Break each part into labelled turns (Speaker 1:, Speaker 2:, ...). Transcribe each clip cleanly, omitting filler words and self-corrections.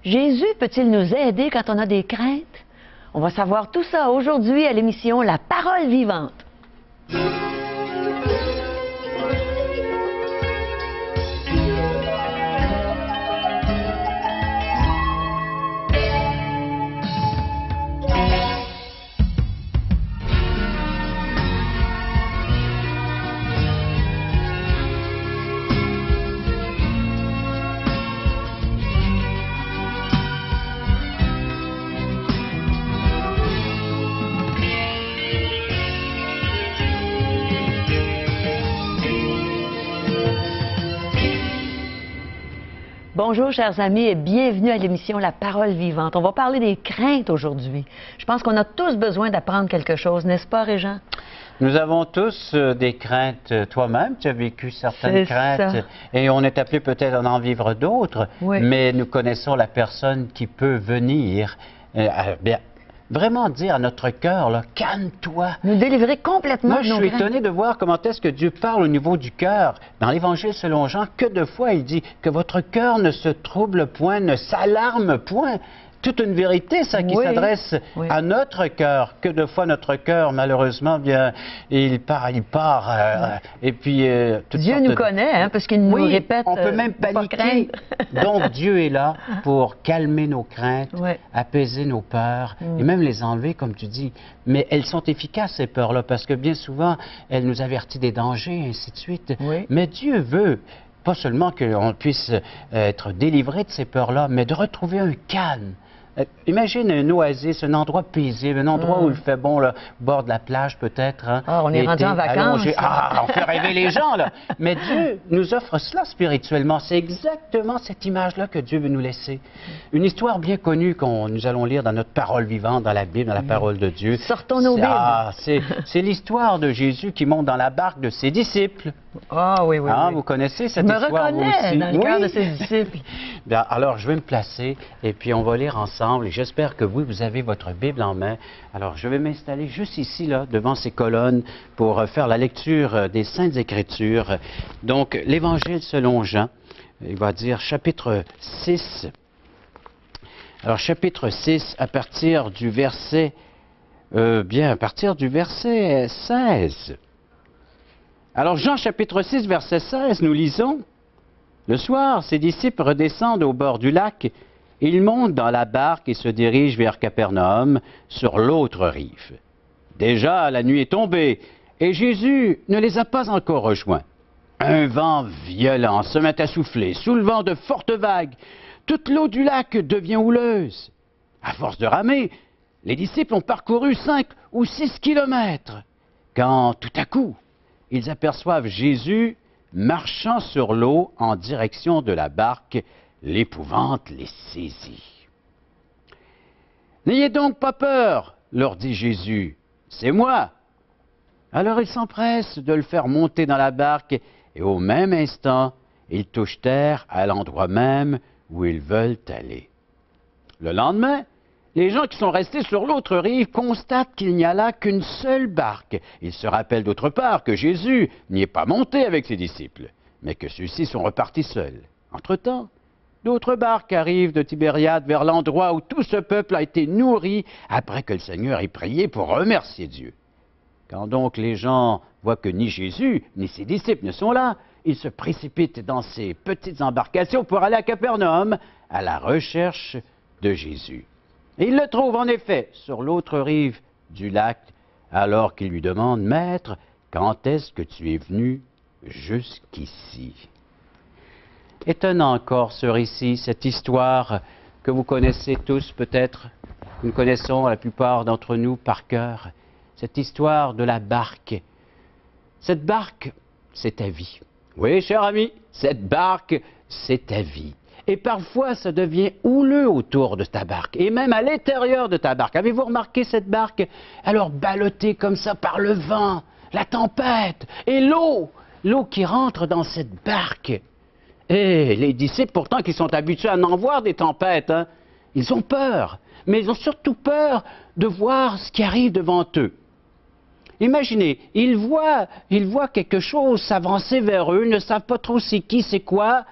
Speaker 1: Jésus peut-il nous aider quand on a des craintes? On va savoir tout ça aujourd'hui à l'émission La Parole vivante. Bonjour, chers amis, et bienvenue à l'émission La Parole vivante. On va parler des craintes aujourd'hui. Je pense qu'on a tous besoin d'apprendre quelque chose, n'est-ce pas, Régent?
Speaker 2: Nous avons tous des craintes. Toi-même, tu as vécu certaines craintes. Et on est appelé peut-être à en vivre d'autres, mais nous connaissons la personne qui peut venir vraiment dire à notre cœur, là, calme-toi.
Speaker 1: Nous délivrer complètement
Speaker 2: Moi,
Speaker 1: de nos
Speaker 2: je suis
Speaker 1: craintes.
Speaker 2: étonné de voir comment est-ce que Dieu parle au niveau du cœur. Dans l'Évangile selon Jean, que de fois il dit que votre cœur ne se trouble point, ne s'alarme point. Toute une vérité, ça, qui s'adresse à notre cœur. Que de fois notre cœur, malheureusement, bien, il part, et puis...
Speaker 1: Dieu nous connaît, hein, parce qu'il nous répète...
Speaker 2: on peut même paniquer. Donc, Dieu est là pour calmer nos craintes, apaiser nos peurs, et même les enlever, comme tu dis. Mais elles sont efficaces, ces peurs-là, parce que bien souvent, elles nous avertissent des dangers, et ainsi de suite. Mais Dieu veut... pas seulement qu'on puisse être délivré de ces peurs-là, mais de retrouver un calme. Imagine un oasis, un endroit paisible, un endroit où il fait bon, là, au bord de la plage peut-être. Hein,
Speaker 1: on est rendu en vacances.
Speaker 2: On fait rêver les gens, là. Mais Dieu nous offre cela spirituellement. C'est exactement cette image-là que Dieu veut nous laisser. Une histoire bien connue que nous allons lire dans notre parole vivante, dans la Bible, dans la parole de Dieu.
Speaker 1: Sortons nos Bibles.
Speaker 2: C'est l'histoire de Jésus qui monte dans la barque de ses disciples.
Speaker 1: Oui.
Speaker 2: Vous connaissez cette histoire, vous aussi?
Speaker 1: Je me reconnais dans le cœur de ses disciples.
Speaker 2: Bien, alors, je vais me placer et puis on va lire ensemble. Et j'espère que vous avez votre Bible en main. Alors, je vais m'installer juste ici, là, devant ces colonnes pour faire la lecture des Saintes Écritures. Donc, l'Évangile selon Jean, il va dire chapitre 6. Alors, chapitre 6, à partir du verset 16. Alors, Jean chapitre 6, verset 16, nous lisons. Le soir, ses disciples redescendent au bord du lac. Ils montent dans la barque et se dirigent vers Capernaum, sur l'autre rive. Déjà, la nuit est tombée, et Jésus ne les a pas encore rejoints. Un vent violent se met à souffler, soulevant de fortes vagues. Toute l'eau du lac devient houleuse. À force de ramer, les disciples ont parcouru 5 ou 6 kilomètres, quand tout à coup, ils aperçoivent Jésus marchant sur l'eau en direction de la barque. L'épouvante les saisit. « N'ayez donc pas peur, leur dit Jésus, c'est moi. » Alors ils s'empressent de le faire monter dans la barque et au même instant, ils touchent terre à l'endroit même où ils veulent aller. Le lendemain, les gens qui sont restés sur l'autre rive constatent qu'il n'y a là qu'une seule barque. Ils se rappellent d'autre part que Jésus n'y est pas monté avec ses disciples, mais que ceux-ci sont repartis seuls. Entre-temps, d'autres barques arrivent de Tibériade vers l'endroit où tout ce peuple a été nourri après que le Seigneur ait prié pour remercier Dieu. Quand donc les gens voient que ni Jésus ni ses disciples ne sont là, ils se précipitent dans ces petites embarcations pour aller à Capernaum à la recherche de Jésus. Et ils le trouvent en effet sur l'autre rive du lac, alors qu'ils lui demandent « Maître, quand est-ce que tu es venu jusqu'ici ?» Étonnant encore ce récit, cette histoire que vous connaissez tous peut-être, que nous connaissons la plupart d'entre nous par cœur, cette histoire de la barque. Cette barque, c'est ta vie. Oui, cher ami, cette barque, c'est ta vie. Et parfois, ça devient houleux autour de ta barque, et même à l'intérieur de ta barque. Avez-vous remarqué cette barque? Alors ballottée comme ça par le vent, la tempête, et l'eau qui rentre dans cette barque. Et les disciples, pourtant, qui sont habitués à en voir des tempêtes, hein, ils ont peur. Mais ils ont surtout peur de voir ce qui arrive devant eux. Imaginez, ils voient quelque chose s'avancer vers eux, ne savent pas trop c'est qui, c'est quoi.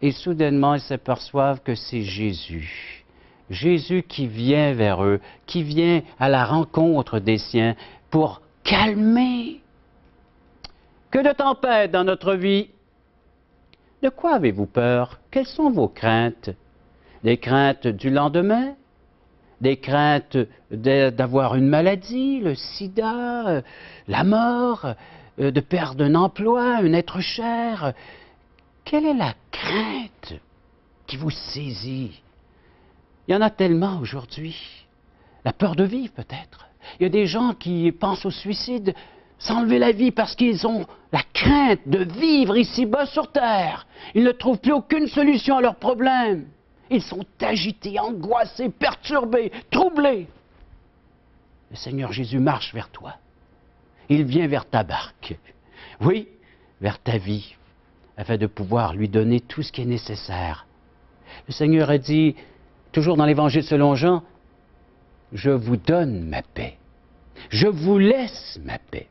Speaker 2: et soudainement ils s'aperçoivent que c'est Jésus. Jésus qui vient vers eux, qui vient à la rencontre des siens pour calmer. Que de tempêtes dans notre vie! De quoi avez-vous peur? Quelles sont vos craintes? Des craintes du lendemain? Des craintes d'avoir une maladie, le sida, la mort, de perdre un emploi, un être cher? Quelle est la crainte qui vous saisit? Il y en a tellement aujourd'hui. La peur de vivre peut-être. Il y a des gens qui pensent au suicide, s'enlever la vie parce qu'ils ont la crainte de vivre ici-bas sur terre. Ils ne trouvent plus aucune solution à leurs problèmes. Ils sont agités, angoissés, perturbés, troublés. Le Seigneur Jésus marche vers toi. Il vient vers ta barque. Oui, vers ta vie, afin de pouvoir lui donner tout ce qui est nécessaire. Le Seigneur a dit, toujours dans l'Évangile selon Jean, « Je vous donne ma paix. Je vous laisse ma paix.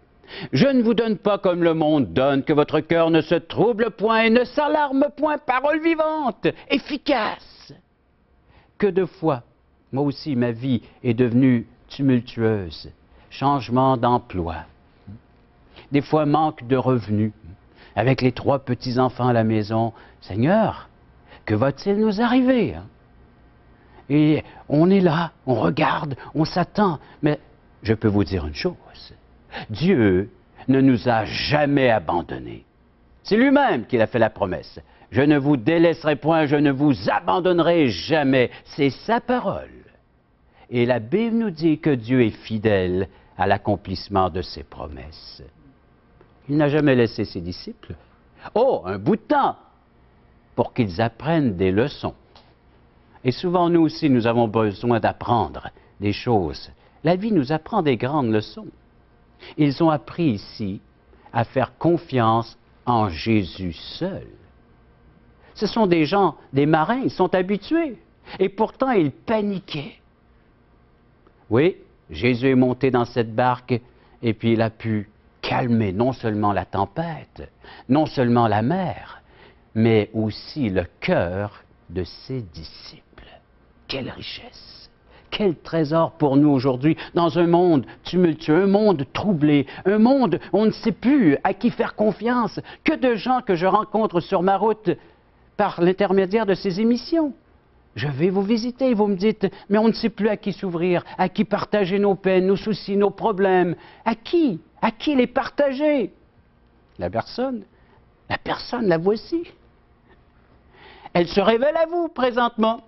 Speaker 2: Je ne vous donne pas comme le monde donne, que votre cœur ne se trouble point et ne s'alarme point. Parole vivante, efficace. » Que de fois, moi aussi, ma vie est devenue tumultueuse. Changement d'emploi. Des fois, manque de revenus. Avec les 3 petits-enfants à la maison, Seigneur, que va-t-il nous arriver? Et on est là, on regarde, on s'attend. Mais je peux vous dire une chose, Dieu ne nous a jamais abandonnés. C'est lui-même qui a fait la promesse. Je ne vous délaisserai point, je ne vous abandonnerai jamais. C'est sa parole. Et la Bible nous dit que Dieu est fidèle à l'accomplissement de ses promesses. Il n'a jamais laissé ses disciples. Oh, un bout de temps, pour qu'ils apprennent des leçons. Et souvent, nous aussi, nous avons besoin d'apprendre des choses. La vie nous apprend des grandes leçons. Ils ont appris ici à faire confiance en Jésus seul. Ce sont des gens, des marins, ils sont habitués. Et pourtant, ils paniquaient. Oui, Jésus est monté dans cette barque et puis il a pu calmer non seulement la tempête, non seulement la mer, mais aussi le cœur de ses disciples. Quelle richesse! Quel trésor pour nous aujourd'hui, dans un monde tumultueux, un monde troublé, un monde où on ne sait plus à qui faire confiance. Que de gens que je rencontre sur ma route par l'intermédiaire de ces émissions. Je vais vous visiter, vous me dites, mais on ne sait plus à qui s'ouvrir, à qui partager nos peines, nos soucis, nos problèmes. À qui? À qui les partager? La personne, la voici. Elle se révèle à vous présentement.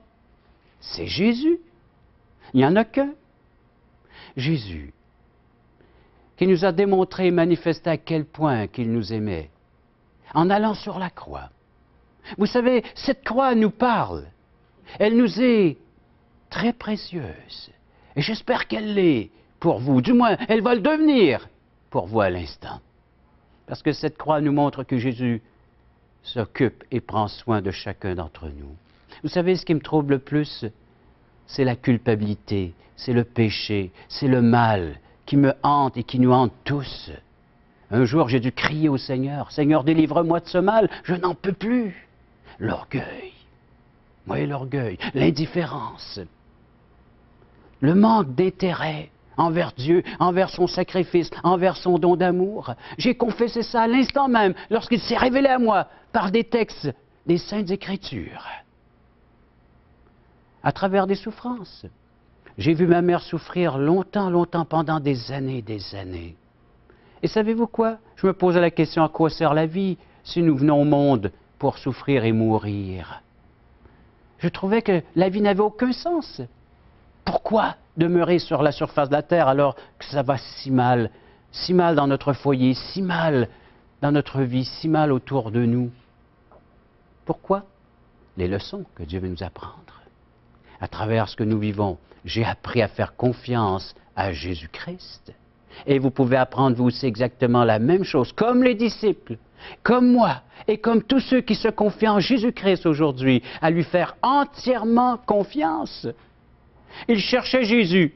Speaker 2: C'est Jésus. Il n'y en a qu'un. Jésus, qui nous a démontré et manifesté à quel point qu'il nous aimait, en allant sur la croix. Vous savez, cette croix nous parle. Elle nous est très précieuse. Et j'espère qu'elle l'est pour vous. Du moins, elle va le devenir pour vous à l'instant. Parce que cette croix nous montre que Jésus s'occupe et prend soin de chacun d'entre nous. Vous savez, ce qui me trouble le plus, c'est la culpabilité, c'est le péché, c'est le mal qui me hante et qui nous hante tous. Un jour, j'ai dû crier au Seigneur, « Seigneur, délivre-moi de ce mal, je n'en peux plus. » L'orgueil, oui, l'orgueil, l'indifférence, le manque d'intérêt envers Dieu, envers son sacrifice, envers son don d'amour. J'ai confessé ça à l'instant même, lorsqu'il s'est révélé à moi par des textes des Saintes Écritures. À travers des souffrances. J'ai vu ma mère souffrir longtemps, longtemps, pendant des années, des années. Et savez-vous quoi? Je me posais la question, à quoi sert la vie si nous venons au monde pour souffrir et mourir? Je trouvais que la vie n'avait aucun sens. Pourquoi demeurer sur la surface de la terre alors que ça va si mal dans notre foyer, si mal dans notre vie, si mal autour de nous? Pourquoi? Les leçons que Dieu veut nous apprendre. À travers ce que nous vivons, j'ai appris à faire confiance à Jésus-Christ. Et vous pouvez apprendre vous aussi exactement la même chose, comme les disciples, comme moi, et comme tous ceux qui se confient en Jésus-Christ aujourd'hui, à lui faire entièrement confiance. Ils cherchaient Jésus,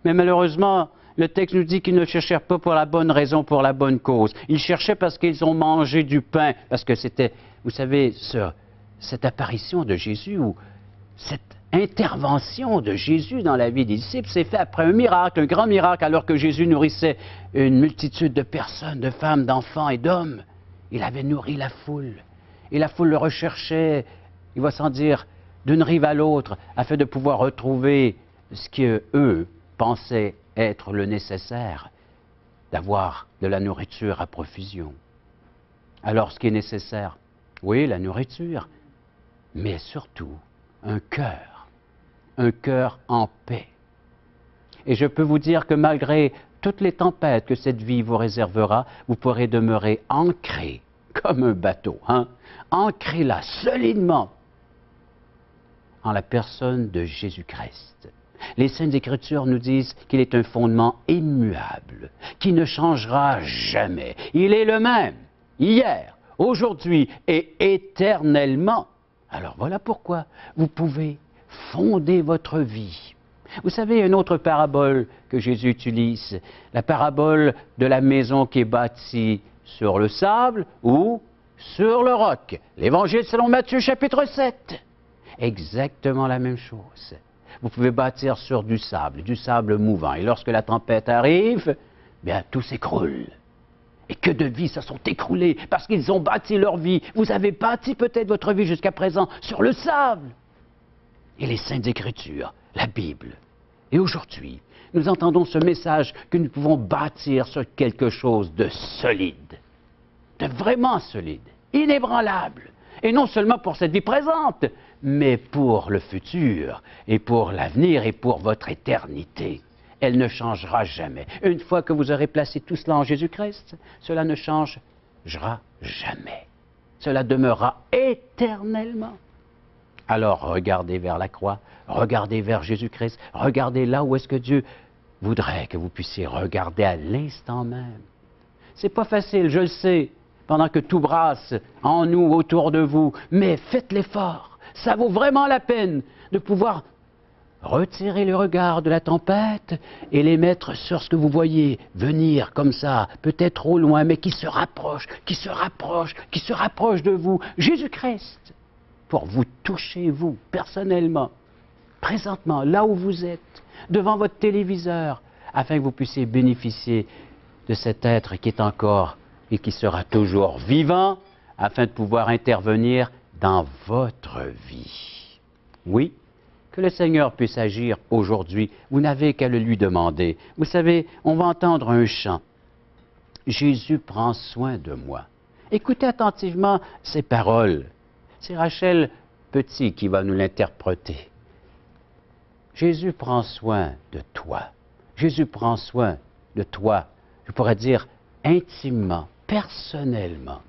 Speaker 2: mais malheureusement, le texte nous dit qu'ils ne cherchèrent pas pour la bonne raison, pour la bonne cause. Ils cherchaient parce qu'ils ont mangé du pain, parce que c'était, vous savez, cette apparition de Jésus ou cette intervention de Jésus dans la vie des disciples s'est faite après un miracle, un grand miracle, alors que Jésus nourrissait une multitude de personnes, de femmes, d'enfants et d'hommes. Il avait nourri la foule. Et la foule le recherchait, il va sans dire, d'une rive à l'autre, afin de pouvoir retrouver ce qu'eux pensaient être le nécessaire, d'avoir de la nourriture à profusion. Alors, ce qui est nécessaire, oui, la nourriture, mais surtout un cœur en paix. Et je peux vous dire que malgré toutes les tempêtes que cette vie vous réservera, vous pourrez demeurer ancré, comme un bateau, ancré là, solidement, en la personne de Jésus-Christ. Les Saintes Écritures nous disent qu'il est un fondement immuable, qui ne changera jamais. Il est le même, hier, aujourd'hui et éternellement. Alors voilà pourquoi vous pouvez fonder votre vie. Vous savez, une autre parabole que Jésus utilise, la parabole de la maison qui est bâtie sur le sable ou sur le roc. L'Évangile selon Matthieu, chapitre 7. Exactement la même chose. Vous pouvez bâtir sur du sable mouvant. Et lorsque la tempête arrive, bien, tout s'écroule. Et que de vies se sont écroulées parce qu'ils ont bâti leur vie. Vous avez bâti peut-être votre vie jusqu'à présent sur le sable. Et les Saintes Écritures, la Bible. Et aujourd'hui, nous entendons ce message que nous pouvons bâtir sur quelque chose de solide, de vraiment solide, inébranlable. Et non seulement pour cette vie présente, mais pour le futur, et pour l'avenir, et pour votre éternité. Elle ne changera jamais. Une fois que vous aurez placé tout cela en Jésus-Christ, cela ne changera jamais. Cela demeurera éternellement. Alors regardez vers la croix, regardez vers Jésus-Christ, regardez là où est-ce que Dieu voudrait que vous puissiez regarder à l'instant même. C'est pas facile, je le sais, pendant que tout brasse en nous, autour de vous, mais faites l'effort. Ça vaut vraiment la peine de pouvoir retirer le regard de la tempête et les mettre sur ce que vous voyez venir comme ça, peut-être au loin, mais qui se rapproche, qui se rapproche, qui se rapproche de vous, Jésus-Christ, pour vous toucher, vous, personnellement, présentement, là où vous êtes, devant votre téléviseur, afin que vous puissiez bénéficier de cet être qui est encore et qui sera toujours vivant, afin de pouvoir intervenir dans votre vie. Oui, que le Seigneur puisse agir aujourd'hui. Vous n'avez qu'à le lui demander. Vous savez, on va entendre un chant. Jésus prend soin de moi. Écoutez attentivement ces paroles. C'est Rachel Petit qui va nous l'interpréter. Jésus prend soin de toi. Jésus prend soin de toi. Je pourrais dire intimement, personnellement.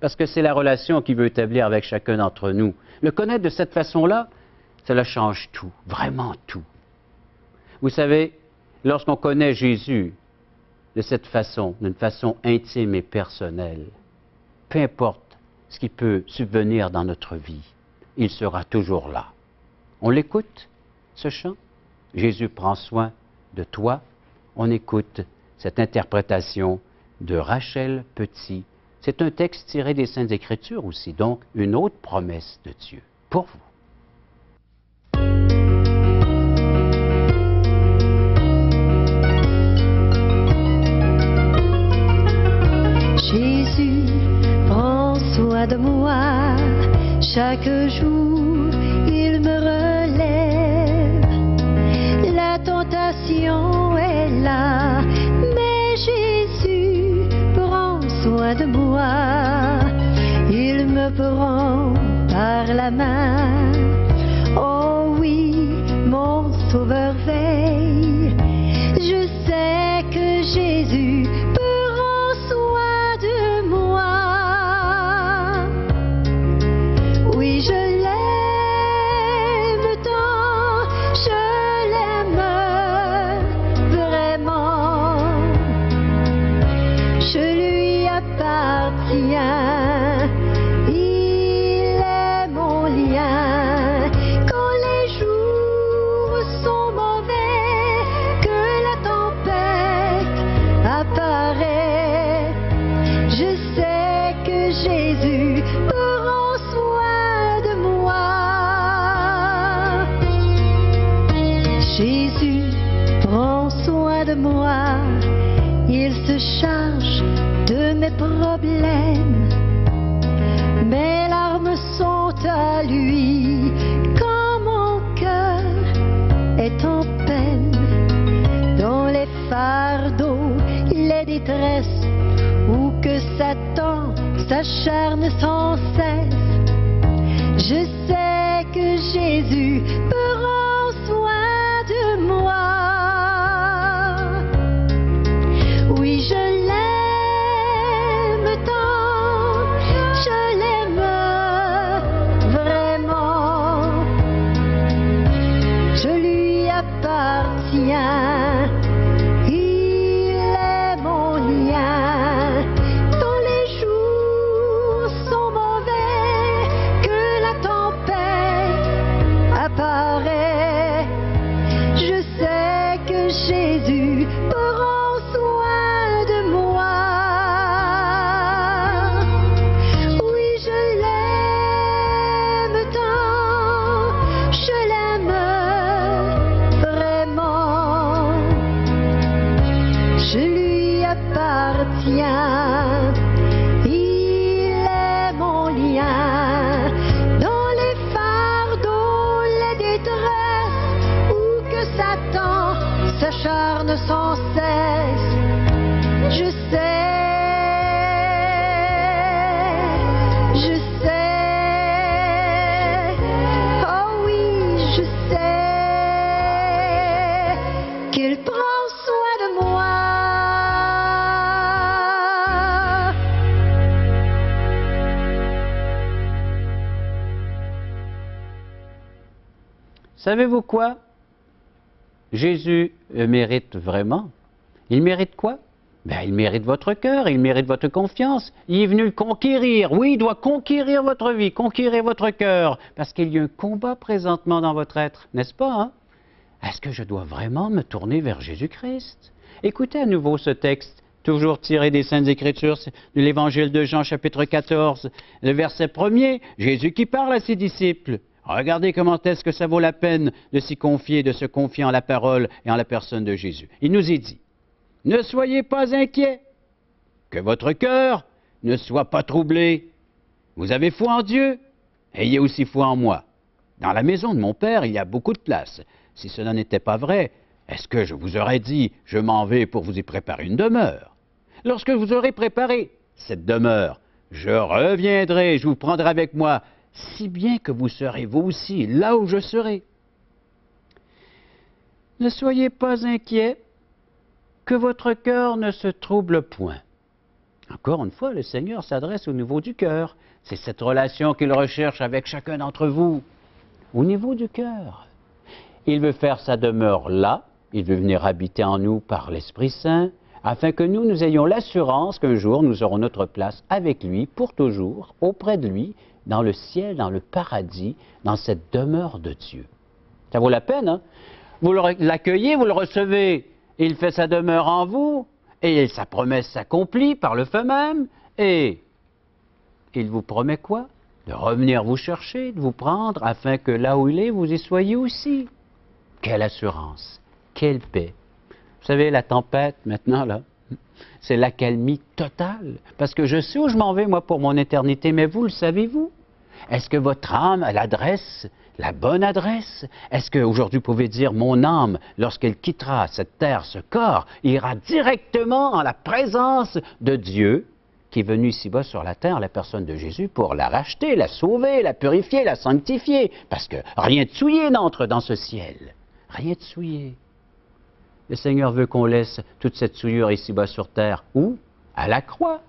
Speaker 2: Parce que c'est la relation qu'il veut établir avec chacun d'entre nous. Le connaître de cette façon-là, cela change tout, vraiment tout. Vous savez, lorsqu'on connaît Jésus de cette façon, d'une façon intime et personnelle, peu importe ce qui peut subvenir dans notre vie, il sera toujours là. On l'écoute, ce chant. Jésus prend soin de toi. On écoute cette interprétation de Rachel Petit. C'est un texte tiré des Saintes Écritures aussi, donc une autre promesse de Dieu pour vous.
Speaker 3: Jésus prend soin de moi, chaque jour il me relève. La tentation est là, mais Jésus prend soin de moi. Il me prend par la main, oh oui, mon Sauveur veille. Je sais que Jésus mauvais, problèmes. Mes larmes sont à lui quand mon cœur est en peine. Dans les fardeaux, les détresses, où que Satan s'acharne sans cesse, je sais que Jésus prend soin de moi. Oui, je l'aime tant, je l'aime vraiment. Je lui appartiens, il est mon lien. Quand les jours sont mauvais, que la tempête apparaît, je sais que Jésus prend soin de moi. Oui, je l'aime tant, je l'aime vraiment. Je lui appartiens, il est mon lien. Dans les fardeaux, les détresses, où que Satan s'acharne sans cesse, je sais, oh oui, je sais qu'il prend soin de moi.
Speaker 2: Savez-vous quoi? Jésus mérite vraiment. Il mérite quoi? Ben, il mérite votre cœur, il mérite votre confiance. Il est venu conquérir. Oui, il doit conquérir votre vie, conquérir votre cœur. Parce qu'il y a un combat présentement dans votre être, n'est-ce pas? Hein? Est-ce que je dois vraiment me tourner vers Jésus-Christ? Écoutez à nouveau ce texte, toujours tiré des Saintes Écritures, de l'Évangile de Jean, chapitre 14, le verset 1er, Jésus qui parle à ses disciples. Regardez comment est-ce que ça vaut la peine de s'y confier, de se confier en la parole et en la personne de Jésus. Il nous est dit, ne soyez pas inquiets, que votre cœur ne soit pas troublé. Vous avez foi en Dieu, ayez aussi foi en moi. Dans la maison de mon Père, il y a beaucoup de place. Si cela n'était pas vrai, est-ce que je vous aurais dit, je m'en vais pour vous y préparer une demeure? Lorsque vous aurez préparé cette demeure, je reviendrai, je vous prendrai avec moi, si bien que vous serez vous aussi là où je serai. Ne soyez pas inquiets, que votre cœur ne se trouble point. Encore une fois, le Seigneur s'adresse au niveau du cœur. C'est cette relation qu'il recherche avec chacun d'entre vous, au niveau du cœur. Il veut faire sa demeure là, il veut venir habiter en nous par l'Esprit Saint, afin que nous ayons l'assurance qu'un jour nous aurons notre place avec lui, pour toujours, auprès de lui, dans le ciel, dans le paradis, dans cette demeure de Dieu. Ça vaut la peine, hein? Vous l'accueillez, vous le recevez, il fait sa demeure en vous, et sa promesse s'accomplit par le fait même, et il vous promet quoi? De revenir vous chercher, de vous prendre, afin que là où il est, vous y soyez aussi. Quelle assurance, quelle paix. Vous savez, la tempête, maintenant, là, c'est l'accalmie totale. Parce que je sais où je m'en vais, moi, pour mon éternité, mais vous, le savez-vous? Est-ce que votre âme a l'adresse, la bonne adresse? Est-ce qu'aujourd'hui, vous pouvez dire, mon âme, lorsqu'elle quittera cette terre, ce corps, ira directement en la présence de Dieu, qui est venu ici-bas sur la terre, la personne de Jésus, pour la racheter, la sauver, la purifier, la sanctifier? Parce que rien de souillé n'entre dans ce ciel. Rien de souillé. Le Seigneur veut qu'on laisse toute cette souillure ici-bas sur terre. Où? À la croix.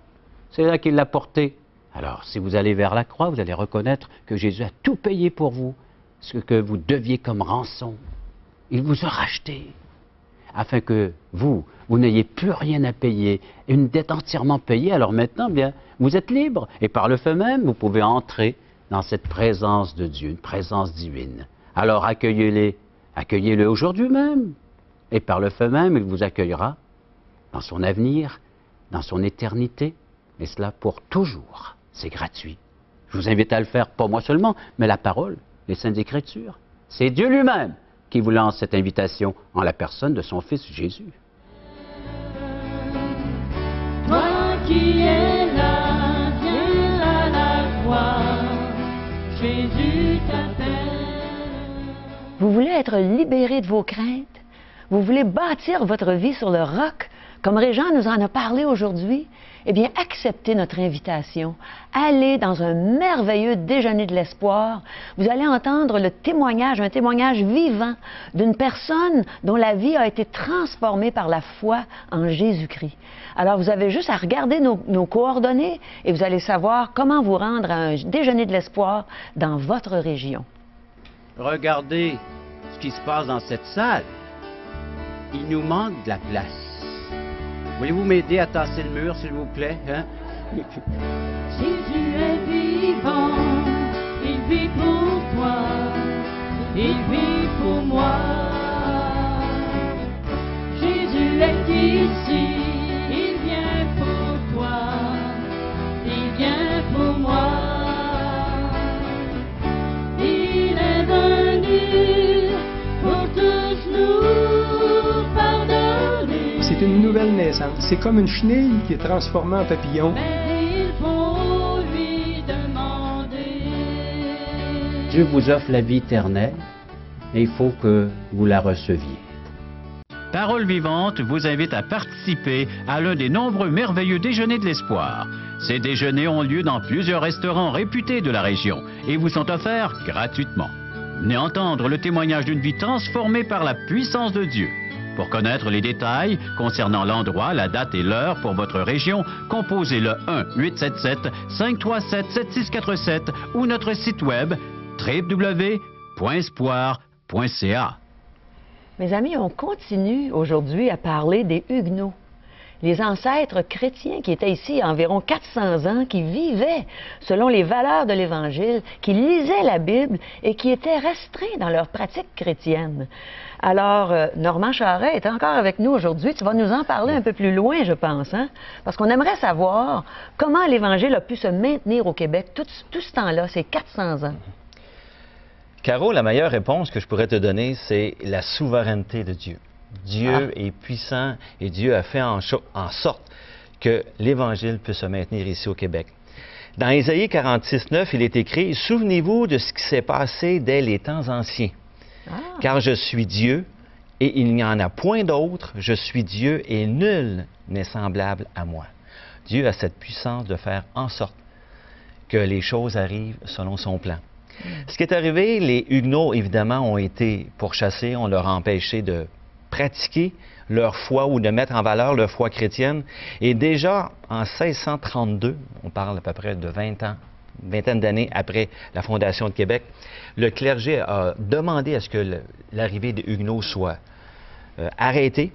Speaker 2: C'est là qu'il l'a portée. Alors, si vous allez vers la croix, vous allez reconnaître que Jésus a tout payé pour vous, ce que vous deviez comme rançon. Il vous a racheté, afin que vous n'ayez plus rien à payer, une dette entièrement payée. Alors maintenant, bien, vous êtes libre. Et par le fait même, vous pouvez entrer dans cette présence de Dieu, une présence divine. Alors accueillez-le aujourd'hui même. Et par le fait même, il vous accueillera dans son avenir, dans son éternité, et cela pour toujours. C'est gratuit. Je vous invite à le faire, pas moi seulement, mais la parole, les Saintes Écritures. C'est Dieu lui-même qui vous lance cette invitation en la personne de son Fils Jésus.
Speaker 3: Moi
Speaker 4: qui es là, viens à la croix, Jésus t'appelle.
Speaker 1: Vous voulez être libéré de vos craintes? Vous voulez bâtir votre vie sur le roc, comme Régent nous en a parlé aujourd'hui? Eh bien, acceptez notre invitation. Allez dans un merveilleux déjeuner de l'espoir. Vous allez entendre le témoignage, un témoignage vivant d'une personne dont la vie a été transformée par la foi en Jésus-Christ. Alors, vous avez juste à regarder nos coordonnées et vous allez savoir comment vous rendre à un déjeuner de l'espoir dans votre région.
Speaker 2: Regardez ce qui se passe dans cette salle. Il nous manque de la place. Voulez-vous m'aider à tasser le mur, s'il vous plaît, hein?
Speaker 4: Jésus est vivant, il vit pour toi, il vit pour moi. Jésus est ici, il vient pour toi, il vient pour moi. Il est venu pour tous nous pardonner.
Speaker 5: C'est une nouvelle naissance. C'est comme une chenille qui est transformée en papillon.
Speaker 4: Mais il faut lui demander.
Speaker 2: Dieu vous offre la vie éternelle et il faut que vous la receviez. Parole vivante vous invite à participer à l'un des nombreux merveilleux déjeuners de l'espoir. Ces déjeuners ont lieu dans plusieurs restaurants réputés de la région et vous sont offerts gratuitement. Venez entendre le témoignage d'une vie transformée par la puissance de Dieu. Pour connaître les détails concernant l'endroit, la date et l'heure pour votre région, composez le 1-877-537-7647 ou notre site web www.espoir.ca.
Speaker 1: Mes amis, on continue aujourd'hui à parler des Huguenots, les ancêtres chrétiens qui étaient ici il y a environ 400 ans, qui vivaient selon les valeurs de l'Évangile, qui lisaient la Bible et qui étaient restreints dans leur pratique chrétienne. Alors, Normand Charret est encore avec nous aujourd'hui. Tu vas nous en parler un peu plus loin, je pense, hein? Parce qu'on aimerait savoir comment l'Évangile a pu se maintenir au Québec tout ce temps-là, ces 400 ans.
Speaker 6: Caro, la meilleure réponse que je pourrais te donner, c'est la souveraineté de Dieu. Dieu est puissant et Dieu a fait en sorte que l'Évangile puisse se maintenir ici au Québec. Dans Ésaïe 46:9, il est écrit « Souvenez-vous de ce qui s'est passé dès les temps anciens. Car je suis Dieu et il n'y en a point d'autre. Je suis Dieu et nul n'est semblable à moi. » Dieu a cette puissance de faire en sorte que les choses arrivent selon son plan. Ce qui est arrivé, les Huguenots, évidemment, ont été pourchassés. On leur a empêché de pratiquer leur foi ou de mettre en valeur leur foi chrétienne. Et déjà, en 1632, on parle à peu près de 20 ans, une vingtaine d'années après la fondation de Québec, le clergé a demandé à ce que l'arrivée des Huguenots soit arrêtée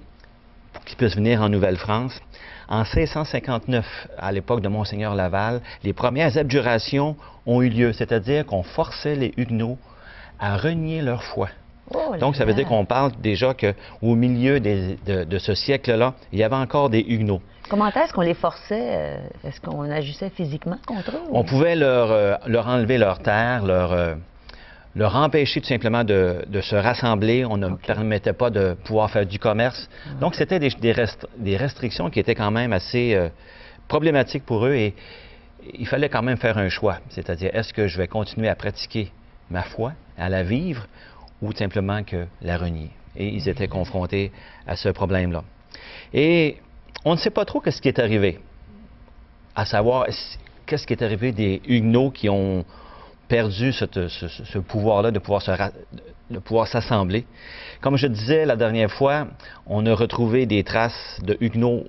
Speaker 6: pour qu'ils puissent venir en Nouvelle-France. En 1659, à l'époque de Monseigneur Laval, les premières abjurations ont eu lieu, c'est-à-dire qu'on forçait les Huguenots à renier leur foi.
Speaker 1: Oh,
Speaker 6: donc, ça veut dire qu'on parle déjà qu'au milieu de ce siècle-là, il y avait encore des Huguenots.
Speaker 1: Comment est-ce qu'on les forçait? Est-ce qu'on agissait physiquement contre eux?
Speaker 6: On pouvait leur enlever leur terre, leur empêcher tout simplement de se rassembler. On ne permettait pas de pouvoir faire du commerce. Donc, c'était des restrictions qui étaient quand même assez problématiques pour eux et il fallait quand même faire un choix. C'est-à-dire, est-ce que je vais continuer à pratiquer ma foi, à la vivre, ou simplement que la renier? Et ils étaient confrontés à ce problème-là. Et on ne sait pas trop ce qui est arrivé, à savoir qu'est-ce qui est arrivé des Huguenots qui ont perdu ce pouvoir-là de pouvoir s'assembler. Comme je disais la dernière fois, on a retrouvé des traces de Huguenots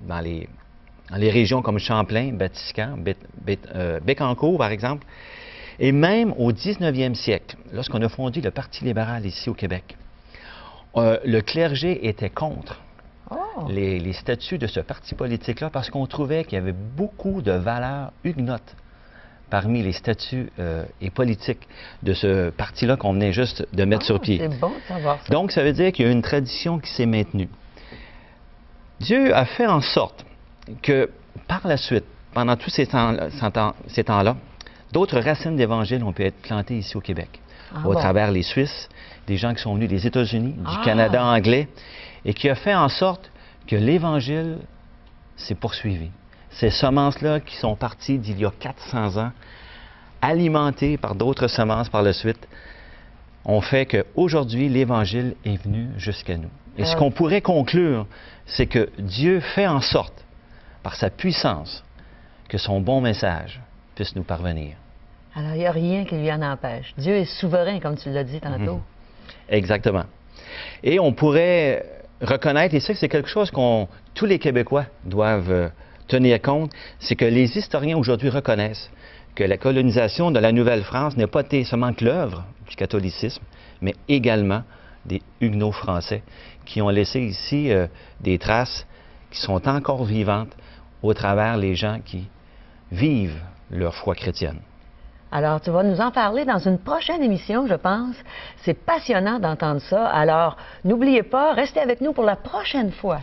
Speaker 6: dans les régions comme Champlain, Batiscan, Bécancour, par exemple. Et même au 19e siècle, lorsqu'on a fondé le Parti libéral ici au Québec, le clergé était contre les statuts de ce parti politique-là parce qu'on trouvait qu'il y avait beaucoup de valeurs huguenotes parmi les statuts et politiques de ce parti-là qu'on venait juste de mettre sur pied.
Speaker 1: C'est bon de savoir ça.
Speaker 6: Donc, ça veut dire qu'il y a une tradition qui s'est maintenue. Dieu a fait en sorte que, par la suite, pendant tous ces temps-là, d'autres racines d'Évangile ont pu être plantées ici au Québec, au travers les Suisses, des gens qui sont venus des États-Unis, du Canada anglais, et qui a fait en sorte que l'Évangile s'est poursuivi. Ces semences-là qui sont parties d'il y a 400 ans, alimentées par d'autres semences par la suite, ont fait qu'aujourd'hui, l'Évangile est venu jusqu'à nous. Et ce qu'on pourrait conclure, c'est que Dieu fait en sorte, par sa puissance, que son bon message puisse nous parvenir.
Speaker 1: Alors, il n'y a rien qui lui en empêche. Dieu est souverain, comme tu l'as dit tantôt.
Speaker 6: Exactement. Et on pourrait reconnaître, et ça, c'est quelque chose qu'on tous les Québécois doivent tenir compte, c'est que les historiens aujourd'hui reconnaissent que la colonisation de la Nouvelle-France n'a pas été seulement que l'œuvre du catholicisme, mais également des Huguenots français qui ont laissé ici des traces qui sont encore vivantes au travers les gens qui vivent leur foi chrétienne.
Speaker 1: Alors, tu vas nous en parler dans une prochaine émission, je pense. C'est passionnant d'entendre ça. Alors, n'oubliez pas, restez avec nous pour la prochaine fois.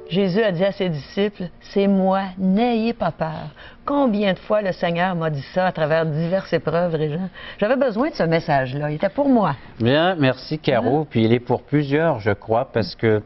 Speaker 1: Jésus a dit à ses disciples, « C'est moi, n'ayez pas peur. » Combien de fois le Seigneur m'a dit ça à travers diverses épreuves, Régent? J'avais besoin de ce message-là. Il était pour moi.
Speaker 2: Bien, merci, Caro. Puis il est pour plusieurs, je crois, parce que,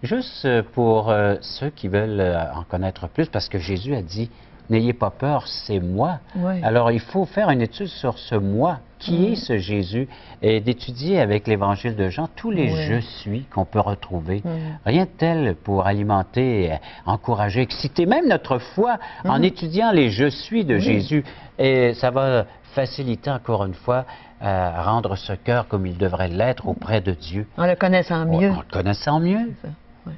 Speaker 2: juste pour ceux qui veulent en connaître plus, parce que Jésus a dit, n'ayez pas peur, c'est moi.
Speaker 1: Oui.
Speaker 2: Alors, il faut faire une étude sur ce moi. Qui est ce Jésus? Et d'étudier avec l'Évangile de Jean tous les « je suis » qu'on peut retrouver. Rien de tel pour alimenter, encourager, exciter même notre foi en étudiant les « je suis » de Jésus. Et ça va faciliter encore une fois à rendre ce cœur comme il devrait l'être auprès de Dieu.
Speaker 1: En le connaissant mieux.
Speaker 2: En le connaissant mieux.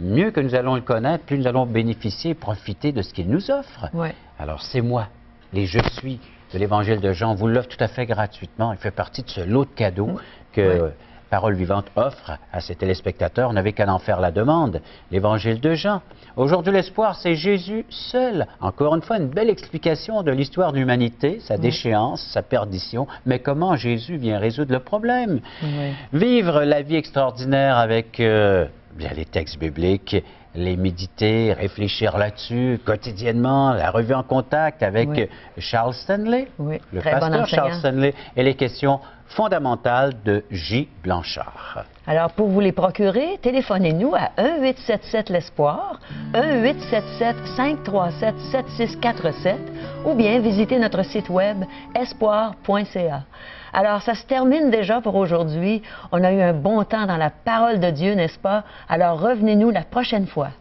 Speaker 2: Mieux que nous allons le connaître, plus nous allons bénéficier et profiter de ce qu'il nous offre.
Speaker 1: Oui.
Speaker 2: Alors, c'est moi, les « je suis » de l'Évangile de Jean. On vous l'offre tout à fait gratuitement. Il fait partie de ce lot de cadeaux que Parole Vivante offre à ses téléspectateurs. On n'avait qu'à en faire la demande. L'Évangile de Jean. Aujourd'hui, l'espoir, c'est Jésus seul. Encore une fois, une belle explication de l'histoire de l'humanité, sa déchéance, sa perdition, mais comment Jésus vient résoudre le problème. Vivre la vie extraordinaire avec bien les textes bibliques, les méditer, réfléchir là-dessus quotidiennement, la revue en contact avec Charles Stanley, le pasteur Charles Stanley, et les questions fondamentales de J. Blanchard.
Speaker 1: Alors, pour vous les procurer, téléphonez-nous à 1-877-l'Espoir, 1-877-537-7647, ou bien visitez notre site web espoir.ca. Alors, ça se termine déjà pour aujourd'hui. On a eu un bon temps dans la parole de Dieu, n'est-ce pas? Alors, revenez-nous la prochaine fois.